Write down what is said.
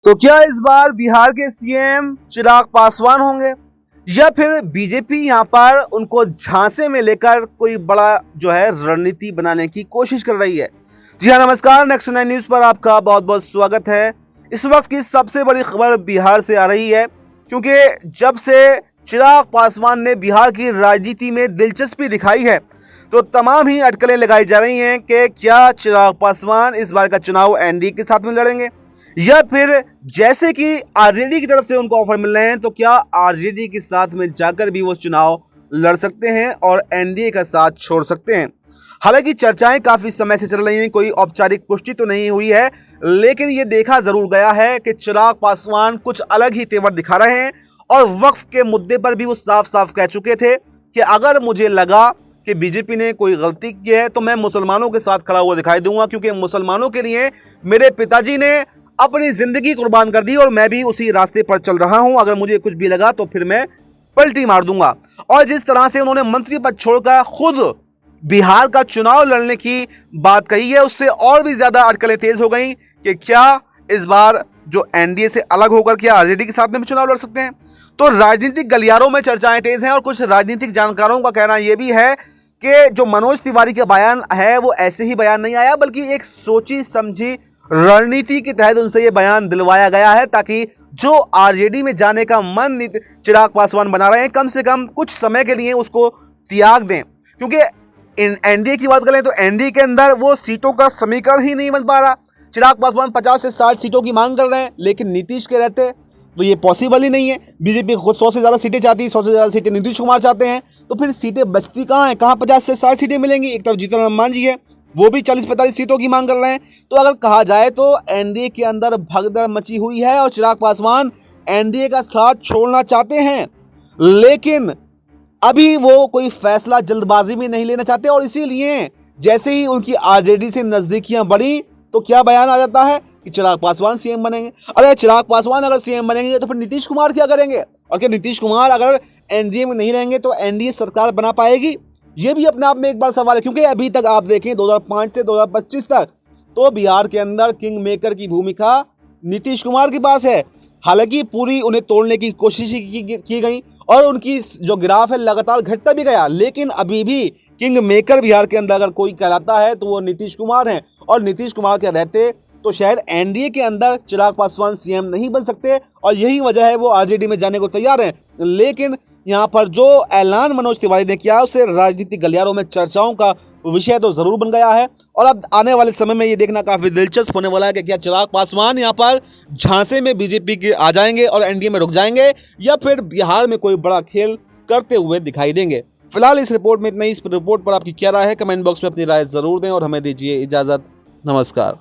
तो क्या इस बार बिहार के सीएम चिराग पासवान होंगे या फिर बीजेपी यहां पर उनको झांसे में लेकर कोई बड़ा रणनीति बनाने की कोशिश कर रही है। जी हाँ, नमस्कार। नेक्स्ट 9 न्यूज पर आपका बहुत बहुत स्वागत है। इस वक्त की सबसे बड़ी खबर बिहार से आ रही है, क्योंकि जब से चिराग पासवान ने बिहार की राजनीति में दिलचस्पी दिखाई है तो तमाम ही अटकलें लगाई जा रही हैं कि क्या चिराग पासवान इस बार का चुनाव एनडीए के साथ में लड़ेंगे या फिर जैसे कि आरजेडी की तरफ से उनको ऑफर मिल रहे हैं तो क्या आरजेडी के साथ में जाकर भी वो चुनाव लड़ सकते हैं और एनडीए का साथ छोड़ सकते हैं। हालांकि चर्चाएं काफी समय से चल रही हैं, कोई औपचारिक पुष्टि तो नहीं हुई है, लेकिन ये देखा जरूर गया है कि चिराग पासवान कुछ अलग ही तेवर दिखा रहे हैं और वक्फ के मुद्दे पर भी वो साफ साफ कह चुके थे कि अगर मुझे लगा कि बीजेपी ने कोई गलती की है तो मैं मुसलमानों के साथ खड़ा हुआ दिखाई दूंगा, क्योंकि मुसलमानों के लिए मेरे पिताजी ने अपनी जिंदगी कुर्बान कर दी और मैं भी उसी रास्ते पर चल रहा हूं। अगर मुझे कुछ भी लगा तो फिर मैं पलटी मार दूंगा। और जिस तरह से उन्होंने मंत्री पद छोड़कर खुद बिहार का चुनाव लड़ने की बात कही है, उससे और भी ज्यादा अटकलें तेज हो गई कि क्या इस बार जो एनडीए से अलग होकर क्या आरजेडी के साथ में भी चुनाव लड़ सकते हैं। तो राजनीतिक गलियारों में चर्चाएं तेज हैं और कुछ राजनीतिक जानकारों का कहना यह भी है कि जो मनोज तिवारी का बयान है वो ऐसे ही बयान नहीं आया, बल्कि एक सोची समझी रणनीति के तहत उनसे ये बयान दिलवाया गया है, ताकि जो आरजेडी में जाने का मन चिराग पासवान बना रहे हैं कम से कम कुछ समय के लिए उसको त्याग दें। क्योंकि एनडीए की बात करें तो एनडीए के अंदर वो सीटों का समीकरण ही नहीं बन पा रहा। चिराग पासवान 50 से 60 सीटों की मांग कर रहे हैं, लेकिन नीतीश के रहते तो ये पॉसिबल ही नहीं है। बीजेपी खुद 100 से ज़्यादा सीटें चाहती है, 100 से ज़्यादा सीटें नीतीश कुमार चाहते हैं, तो फिर सीटें बचती कहाँ हैं? कहाँ 50 से 60 सीटें मिलेंगी? एक तरफ जीतन राम मांझी है, वो भी 40-45 सीटों की मांग कर रहे हैं। तो अगर कहा जाए तो एनडीए के अंदर भगदड़ मची हुई है और चिराग पासवान एनडीए का साथ छोड़ना चाहते हैं, लेकिन अभी वो कोई फैसला जल्दबाजी में नहीं लेना चाहते। और इसीलिए जैसे ही उनकी आरजेडी से नजदीकियां बढ़ी तो क्या बयान आ जाता है कि चिराग पासवान सीएम बनेंगे। अरे चिराग पासवान अगर सीएम बनेंगे तो फिर नीतीश कुमार क्या करेंगे? और क्या नीतीश कुमार अगर एनडीए में नहीं रहेंगे तो एनडीए सरकार बना पाएगी? ये भी अपने आप में एक बड़ा सवाल है, क्योंकि अभी तक आप देखें 2005 से 2025 तक तो बिहार के अंदर किंग मेकर की भूमिका नीतीश कुमार के पास है। हालांकि पूरी उन्हें तोड़ने की कोशिश की गई और उनकी जो ग्राफ है लगातार घटता भी गया, लेकिन अभी भी किंग मेकर बिहार के अंदर अगर कोई कहलाता है तो वो नीतीश कुमार हैं। और नीतीश कुमार के रहते तो शायद एनडीए के अंदर चिराग पासवान सीएम नहीं बन सकते, और यही वजह है वो आरजेडी में जाने को तैयार हैं। लेकिन यहाँ पर जो ऐलान मनोज तिवारी ने किया उससे राजनीतिक गलियारों में चर्चाओं का विषय तो जरूर बन गया है। और अब आने वाले समय में ये देखना काफी दिलचस्प होने वाला है कि क्या चिराग पासवान यहाँ पर झांसे में बीजेपी के आ जाएंगे और एनडीए में रुक जाएंगे या फिर बिहार में कोई बड़ा खेल करते हुए दिखाई देंगे। फिलहाल इस रिपोर्ट में इतना ही। इस रिपोर्ट पर आपकी क्या राय है? कमेंट बॉक्स में अपनी राय जरूर दें और हमें दीजिए इजाजत। नमस्कार।